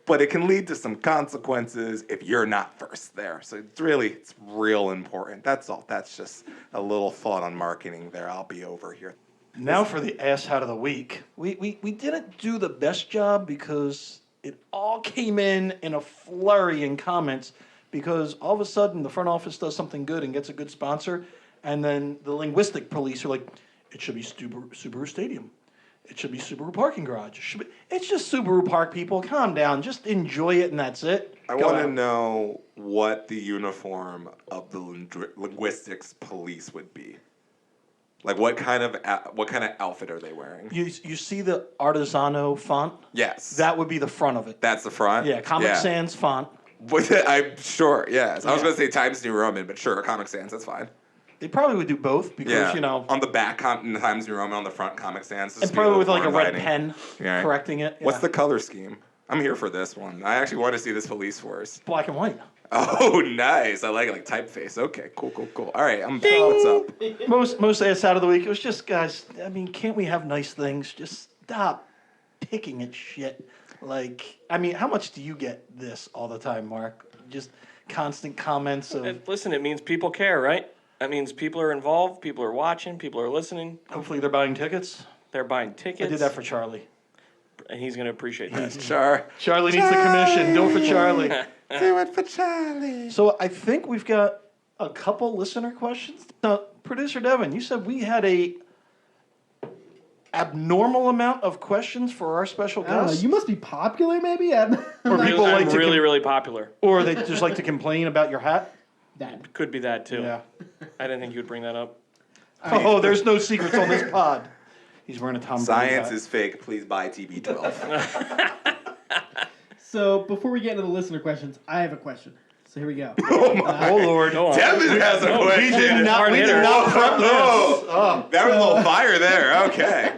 but it can lead to some consequences if you're not first there. So it's real important. That's all. That's just a little thought on marketing there. I'll be over here. Now for the ass hat of the week. We didn't do the best job because it all came in a flurry in comments because all of a sudden the front office does something good and gets a good sponsor, and then the linguistic police are like, it should be Subaru Stadium. It should be Subaru Parking Garage. It's just Subaru Park, people. Calm down. Just enjoy it, and that's it. I Go want to out. know what the uniform of the linguistics police would be. Like what kind of outfit are they wearing? You see the Artisano font? Yes. That would be the front of it. That's the front? Yeah, Comic Sans font. I'm sure, yes. I was Yeah. going to say Times New Roman, but sure, Comic Sans, that's fine. They probably would do both because, On the back, Times New Roman, on the front, Comic Sans. and probably with like a red pen Yeah. correcting it. What's Yeah. the color scheme? I'm here for this one. I actually want to see this police force. Black and white. Oh, nice. I like it, like typeface. Okay, cool. All right, what's up? Most ass out of the week. It was just, guys, I mean, can't we have nice things? Just stop picking at shit. Like, I mean, how much do you get this all the time, Mark? Just constant comments of, And listen, it means people care, right? That means people are involved, people are watching, people are listening, hopefully they're buying tickets. they're buying tickets. I did that for Charlie. and he's going to appreciate that. Sure. Charlie needs the commission. Do it for Charlie. Do it for Charlie. So I think we've got a couple listener questions. Now, producer Devin, you said we had a abnormal amount of questions for our special I don't know. guest, You must be popular, maybe. I'm Or not- people I'm like to really, com- really popular. or they just like to complain about your hat. That. Could be that too. Yeah. I didn't think you would bring that up. Oh, there's no secrets on this pod. He's wearing a Tom Brady Science hat. is fake. Please buy TB12. So before we get into the listener questions, I have a question. So here we go. Oh, Lord. Go on. Devin has a question. We did not prep this. Oh, that was a little fire there. Okay.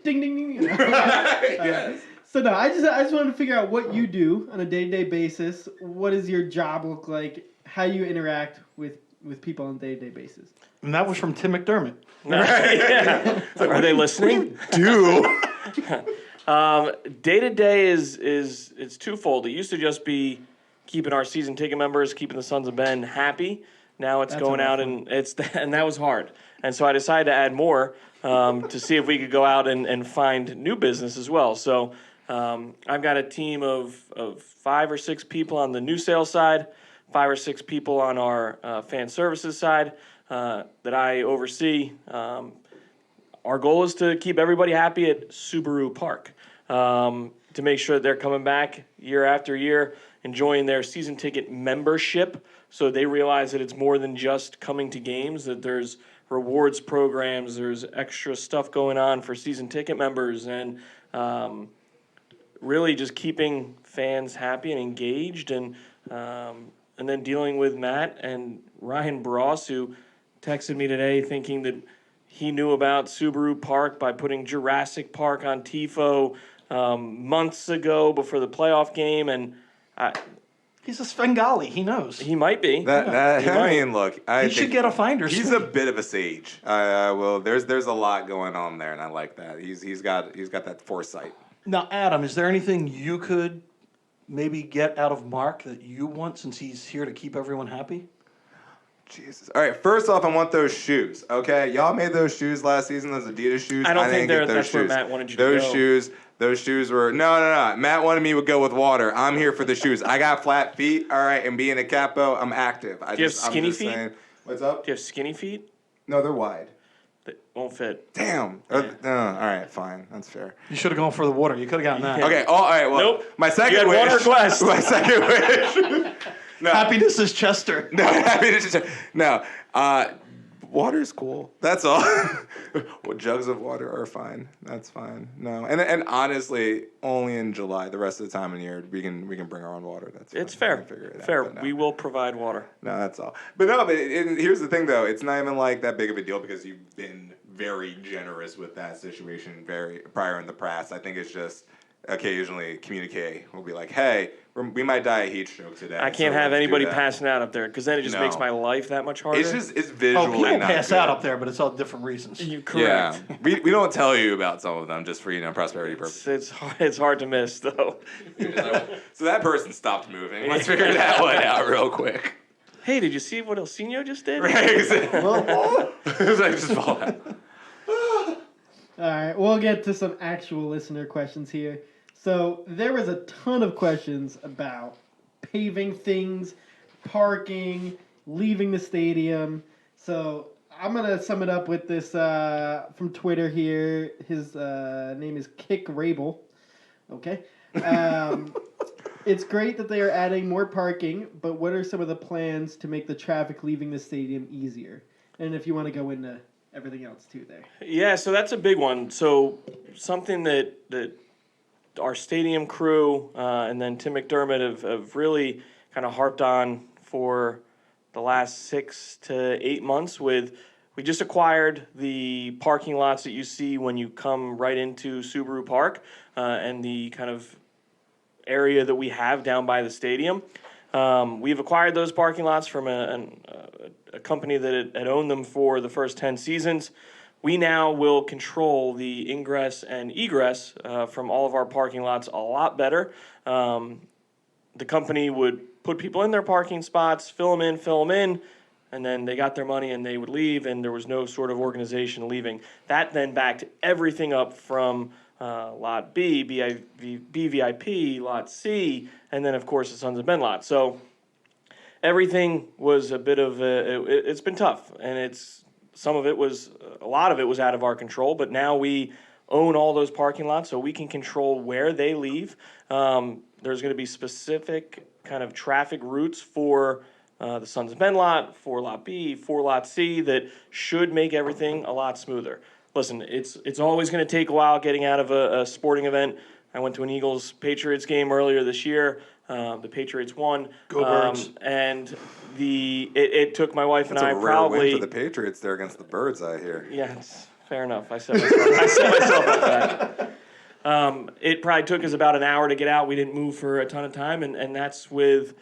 Ding, ding, ding. Yes. So no, I just wanted to figure out what you do on a day-to-day basis. What does your job look like? How you interact with people on a day-to-day basis. And that was from Tim McDermott. Yeah. Are they listening? Do. Day to day is it's twofold. It used to just be keeping our season ticket members, keeping the Sons of Ben happy. Now it's That's going a rough out and that was hard. And so I decided to add more to see if we could go out and find new business as well. So I've got a team of 5 or 6 people on the new sales side, 5 or 6 people on our fan services side that I oversee. Our goal is to keep everybody happy at Subaru Park, to make sure that they're coming back year after year, enjoying their season ticket membership, so they realize that it's more than just coming to games, that there's rewards programs, there's extra stuff going on for season ticket members, and really just keeping fans happy and engaged, and then dealing with Matt and Ryan Bross, who texted me today thinking that he knew about Subaru Park by putting Jurassic Park on TiVo months ago before the playoff game, and He's a Svengali. He knows. he might be. I might. mean, look, I He think should get a finder's He's fee. a bit of a sage. Well, there's a lot going on there, and I like that. He's got that foresight. Now, Adam, is there anything you could maybe get out of Mark that you want, since he's here to keep everyone happy? Jesus. All right. First off, I want those shoes. Okay, y'all made those shoes last season. Those Adidas shoes. I don't think didn't get those that's where shoes. Matt wanted you to Those go. shoes. Those shoes were no. Matt wanted me to go with water. I'm here for the shoes. I got flat feet. All right, and being a capo, I'm active. Do you have skinny I'm just feet? Saying, what's up? Do you have skinny feet No, they're wide. that won't fit? Damn. All right, fine. That's fair. You should have gone for the water. You could have gotten that. Yeah. Okay. All right. Well, Nope. my second You had wish. one request. My second wish. No. Happiness is Chester. No, happy to just no. Water's cool. That's all. Well, jugs of water are fine. That's fine. No, and honestly, only in July. The rest of the time in the year, we can bring our own water. That's fine. It's fair. We can figure it out, Fair. but no. We will provide water. No, that's all. But no, here's the thing though. It's not even like that big of a deal because you've been very generous with that situation very prior in the past. I think it's just occasionally communique. We'll be like, hey, we might die of heat stroke today. I can't so have let's do anybody that. passing out up there, because then it just No. makes my life that much harder. It's visually Oh, people not pass good. out up there, but it's all different reasons. You correct. Yeah, we don't tell you about some of them just for prosperity purposes. It's hard to miss though. So that person stopped moving. Let's figure that one out real quick. Hey, did you see what Elsinho just did? It's like just fall out. All right, we'll get to some actual listener questions here. So there was a ton of questions about paving things, parking, leaving the stadium. So I'm gonna sum it up with this from Twitter here. His name is Kick Rabel. Okay. It's great that they are adding more parking, but what are some of the plans to make the traffic leaving the stadium easier? And if you want to go into everything else too there. Yeah, so that's a big one. So something that our stadium crew and then Tim McDermott have really kind of harped on for the last 6 to 8 months we just acquired the parking lots that you see when you come right into Subaru Park and the kind of area that we have down by the stadium. We've acquired those parking lots from a company that had owned them for the first 10 seasons. We now will control the ingress and egress from all of our parking lots a lot better. The company would put people in their parking spots, fill them in, and then they got their money and they would leave, and there was no sort of organization leaving. That then backed everything up from Lot B, BVIP, Lot C, and then, of course, the Sons of Ben lot. So everything was a bit of it's been tough, and a lot of it was out of our control, but now we own all those parking lots, so we can control where they leave. There's going to be specific kind of traffic routes for the Sons of Ben lot, for Lot B, for Lot C, that should make everything a lot smoother. Listen, it's always going to take a while getting out of a sporting event. I went to an Eagles-Patriots game earlier this year. The Patriots won. Go Birds. And it took my wife and That's I a rare probably. win for the Patriots there against the Birds, I hear. Yeah, it's fair enough. I set myself up for that. It probably took us about an hour to get out. We didn't move for a ton of time, and that's with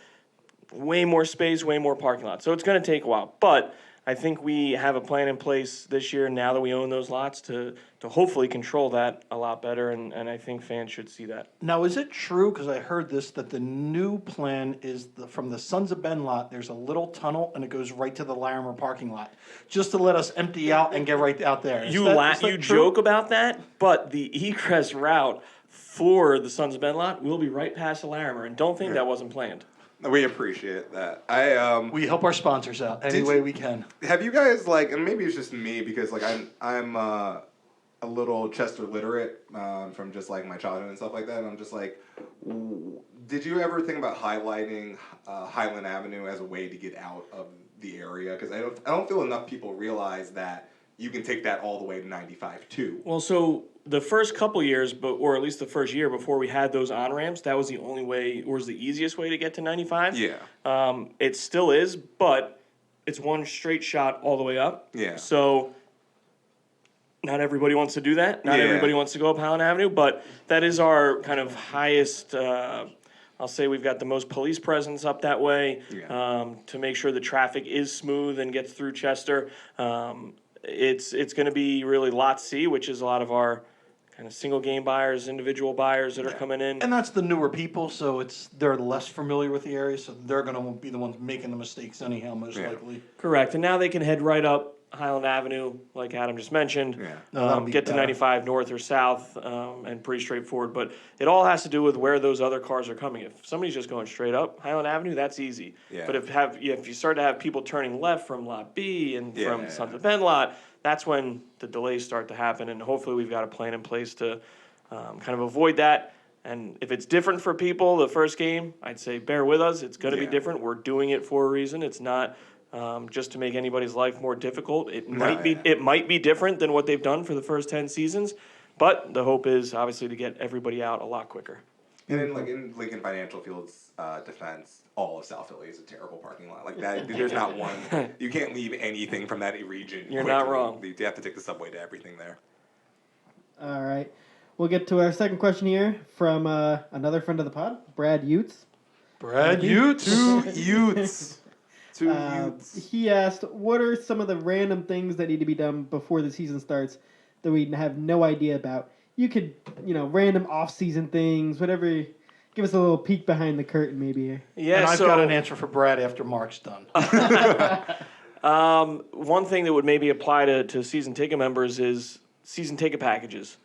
way more space, way more parking lots. So it's going to take a while. But I think we have a plan in place this year, now that we own those lots, to hopefully control that a lot better, and I think fans should see that. Now, is it true, because I heard this, that the new plan is from the Sons of Ben lot, there's a little tunnel and it goes right to the Larimer parking lot, just to let us empty out and get right out there. Is You that you true? joke about that, but the egress route for the Sons of Ben lot will be right past the Larimer, and don't think that wasn't planned. We appreciate that. We help our sponsors out any Did way you- we can. Have you guys like, and maybe it's just me because like I'm a little Chester literate from just like my childhood and stuff like that. And I'm just like, did you ever think about highlighting Highland Avenue as a way to get out of the area? Because I don't feel enough people realize that you can take that all the way to 95 too. Well, so the first couple years, or at least the first year before we had those on ramps, that was the only way, or was the easiest way to get to 95. Yeah. It still is, but it's one straight shot all the way up. Yeah. So not everybody wants to do that. Not Yeah. everybody wants to go up Highland Avenue, but that is our kind of highest. I'll say we've got the most police presence up that way to make sure the traffic is smooth and gets through Chester. It's going to be really Lot C, which is a lot of our kind of single game buyers, individual buyers that are coming in. And that's the newer people, so they're less familiar with the area, so they're going to be the ones making the mistakes anyhow, most likely. Correct, and now they can head right up Highland Avenue, like Adam just mentioned. Yeah. No, that'll be Get to better. 95 north or south, and pretty straightforward. But it all has to do with where those other cars are coming. If somebody's just going straight up Highland Avenue, that's easy. Yeah. But if you start to have people turning left from Lot B and from Yeah. Sons of Ben lot, that's when the delays start to happen. And hopefully we've got a plan in place to kind of avoid that. And if it's different for people, the first game, I'd say bear with us. It's going to be Yeah. different. We're doing it for a reason. It's not just to make anybody's life more difficult. It might be yeah. it might be different than what they've done for the first 10 seasons, but the hope is obviously to get everybody out a lot quicker. And then, like in Lincoln Financial Field's defense, all of South Philly is a terrible parking lot. Like that, there's not one. You can't leave anything from that region. You're not quickly. wrong. You have to take the subway to everything there. All right. We'll get to our second question here from another friend of the pod, Brad Utes. Brad Utes. Two Utes. Two Utes. He asked, what are some of the random things that need to be done before the season starts that we have no idea about? You could, random off-season things, whatever. Give us a little peek behind the curtain, maybe. Yeah, And I've so got an answer for Brad after Mark's done. one thing that would maybe apply to season ticket members is season ticket packages.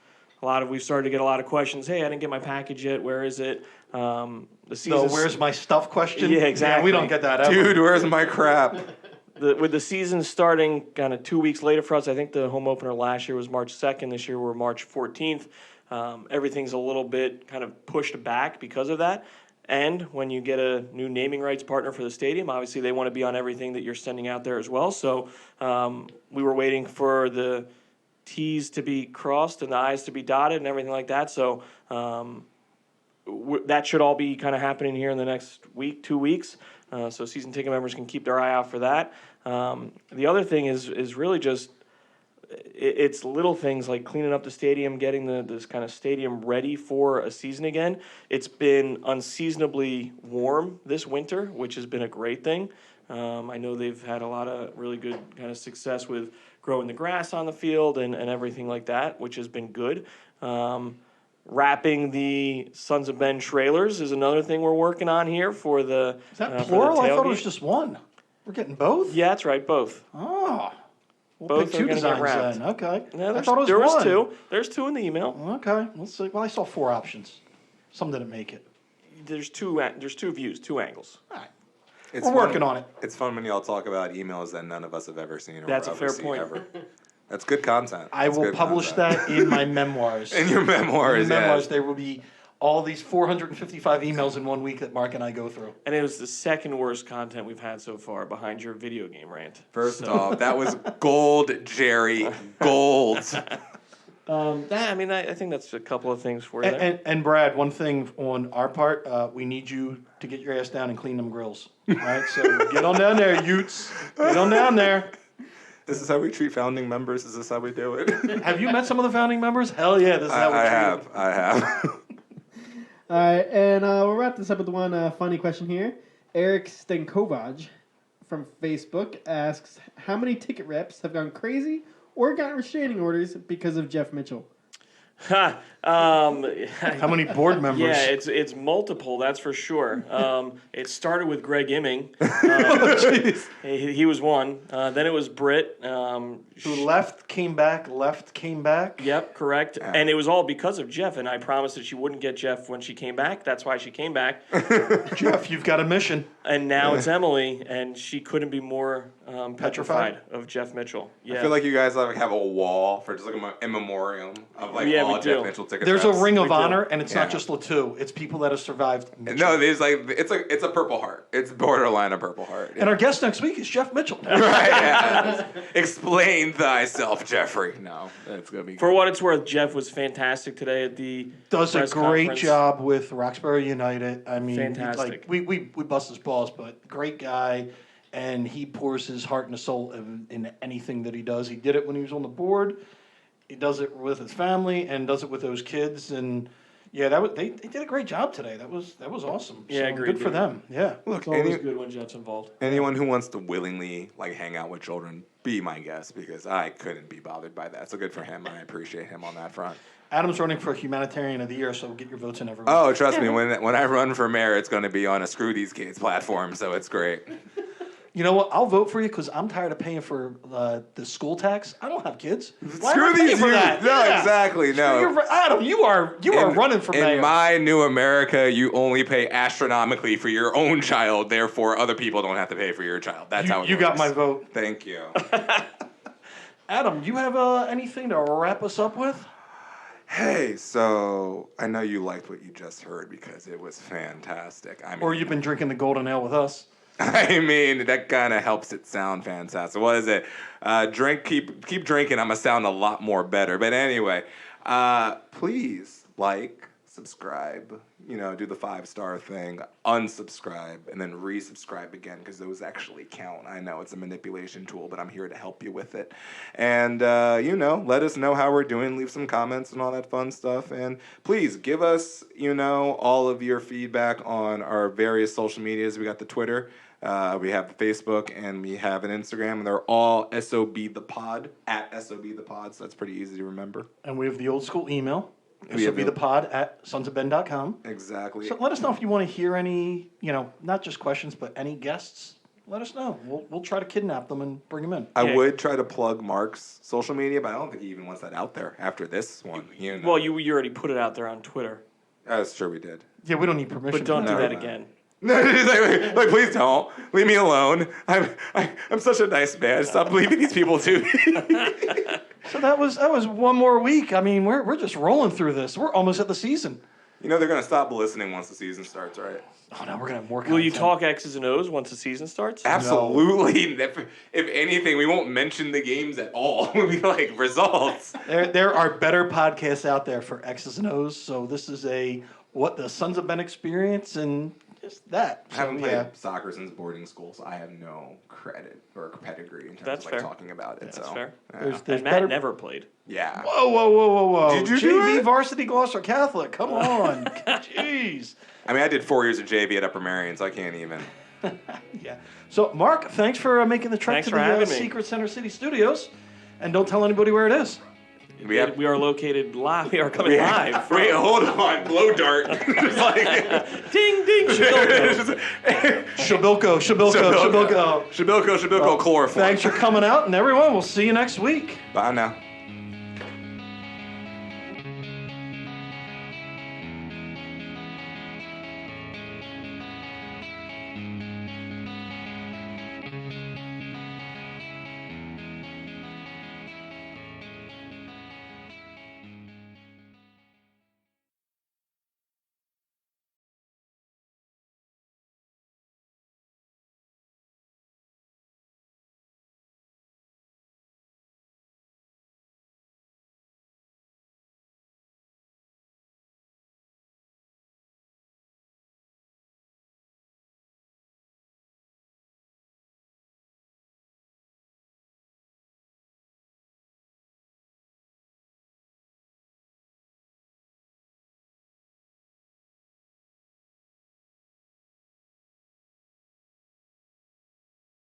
We've started to get a lot of questions. Hey, I didn't get my package yet. Where is it? The So season. where's my stuff question? Yeah, exactly. we don't get that ever. Dude, where's my crap? With the season starting kind of 2 weeks later for us, I think the home opener last year was March 2nd. This year we're March 14th. Everything's a little bit kind of pushed back because of that. And when you get a new naming rights partner for the stadium, obviously they want to be on everything that you're sending out there as well. So we were waiting for the T's to be crossed and the I's to be dotted and everything like that. So that should all be kind of happening here in the next week, 2 weeks. So season ticket members can keep their eye out for that. The other thing is really just it's little things like cleaning up the stadium, getting this kind of stadium ready for a season again. It's been unseasonably warm this winter, which has been a great thing. I know they've had a lot of really good kind of success with growing the grass on the field and everything like that, which has been good. Wrapping the Sons of Ben trailers is another thing we're working on here for the. Is that for the plural? I thought it tailgate. was just one. We're getting both? Yeah, that's right, both. Oh. We'll Both pick are two gonna get designs wrapped. then. Okay. Yeah, I thought it was there one. was two. There's two in the email. Okay. Let's see. Well, I saw 4 options. Some didn't make it. There's two views, 2 angles. All right. It's We're working on it. It's fun when y'all talk about emails that none of us have ever seen or That's a will fair ever see point. ever. That's good content. I That's will good publish content. that in my memoirs. In your memoirs, In memoirs, yeah. there will be all these 455 emails in 1 week that Mark and I go through. And it was the second worst content we've had so far behind your video game rant. First off, that was gold, Jerry. Gold. I think that's a couple of things for you there. And Brad, one thing on our part, we need you to get your ass down and clean them grills. All right, so get on down there, Utes. Get on down there. This is how we treat founding members. Is this how we do it? Have you met some of the founding members? Hell yeah, this is how we treat them. I have. All right, and we'll wrap this up with one funny question here. Eric Stenkovaj from Facebook asks, how many ticket reps have gone crazy or gotten restraining orders because of Jeff Mitchell? Ha, How many board members? yeah, it's multiple, that's for sure. It started with Greg Imming. He was one. Then it was Britt. Who left, came back, left, came back. Yep, correct. And it was all because of Jeff, and I promised that she wouldn't get Jeff when she came back. That's why she came back. Jeff, you've got a mission. And now it's Emily, and she couldn't be more petrified of Jeff Mitchell. Yeah. I feel like you guys have a wall for just like in memoriam of like Yeah, all we Jeff do. Mitchell tickets. There's a ring of do. honor, and it's not Yeah. just Latu. It's people that have survived. No, there's like it's a Purple Heart. It's borderline a Purple Heart. And our guest next week is Jeff Mitchell. Right, yeah. Explain thyself, Jeffrey. No, that's gonna be. For what it's worth, Jeff was fantastic today at the Does a press great conference. job with Roxbury United. I mean, Fantastic. like we bust his balls, but great guy, and he pours his heart and soul in anything that he does. He did it when he was on the board. He does it with his family and does it with those kids. And yeah, they did a great job today. That was awesome. Yeah, So agreed, good for dude. them. Yeah. Look, It's always good when Jeff's involved. anyone who wants to willingly like hang out with children, be my guest because I couldn't be bothered by that. So good for him, and I appreciate him on that front. Adam's running for Humanitarian of the Year, so get your votes in everywhere. Oh, trust me, when I run for mayor, it's going to be on a Screw These Kids platform, so it's great. You know what? I'll vote for you because I'm tired of paying for the school tax. I don't have kids. Why Screw am I paying these for you- that? no, exactly, no. You're right. Adam, you are running for mayor. In my new America, you only pay astronomically for your own child, therefore other people don't have to pay for your child. That's how it you got works. my vote. Thank you. Adam, you have anything to wrap us up with? Hey, so I know you liked what you just heard because it was fantastic. I mean, Or you've been drinking the golden ale with us? I mean, that kind of helps it sound fantastic. What is it? Keep drinking. I'm gonna sound a lot more better. But anyway, please like, subscribe. You know, do the 5-star thing, unsubscribe, and then resubscribe again because those actually count. I know it's a manipulation tool, but I'm here to help you with it. And you know, let us know how we're doing. Leave some comments and all that fun stuff. And please give us, you know, all of your feedback on our various social medias. We got the Twitter. We have the Facebook and we have an Instagram, and they're all SOB the Pod at SOB the Pod. So that's pretty easy to remember. And we have the old school email. This We will have be the- the pod at sonsofben.com. Exactly. So let us know if you want to hear any, you know, not just questions, but any guests. Let us know. We'll try to kidnap them and bring them in. I Yeah. would try to plug Mark's social media, but I don't think he even wants that out there after this one. You know. Well, you already put it out there on Twitter, That's true, we did. Yeah, we don't need permission. but don't for do No, that no. again. No, like, please don't. Leave me alone. I'm such a nice man. Stop leaving these people to me. So that was one more week. I mean, we're just rolling through this. We're almost at the season. You know they're gonna stop listening once the season starts, right? Oh no, we're gonna have more. Will you content. talk X's and O's once the season starts? Absolutely. If anything, we won't mention the games at all. We'll be like results. There are better podcasts out there for X's and O's. So this is what the Sons of Ben experience and just that. I So, haven't played yeah. soccer since boarding school, so I have no credit or pedigree in terms That's of like fair. talking about it. That's so, fair. Yeah. There's And Matt better. never played. Yeah. Whoa! Did you do JV it? Varsity Gloucester Catholic. Come on, jeez. I mean, I did 4 years of JV at Upper Marion, so I can't even. Yeah. So Mark, thanks for making the trek Thanks to for the having me. Secret Center City Studios, and don't tell anybody where it is. We have. We are located live. We are coming live. from- Wait, hold on. Blow dart. Just like. Ding ding. Shabilko. Shabilko. Shabilko, chloroform. Thanks for coming out, and everyone, we'll see you next week. Bye now.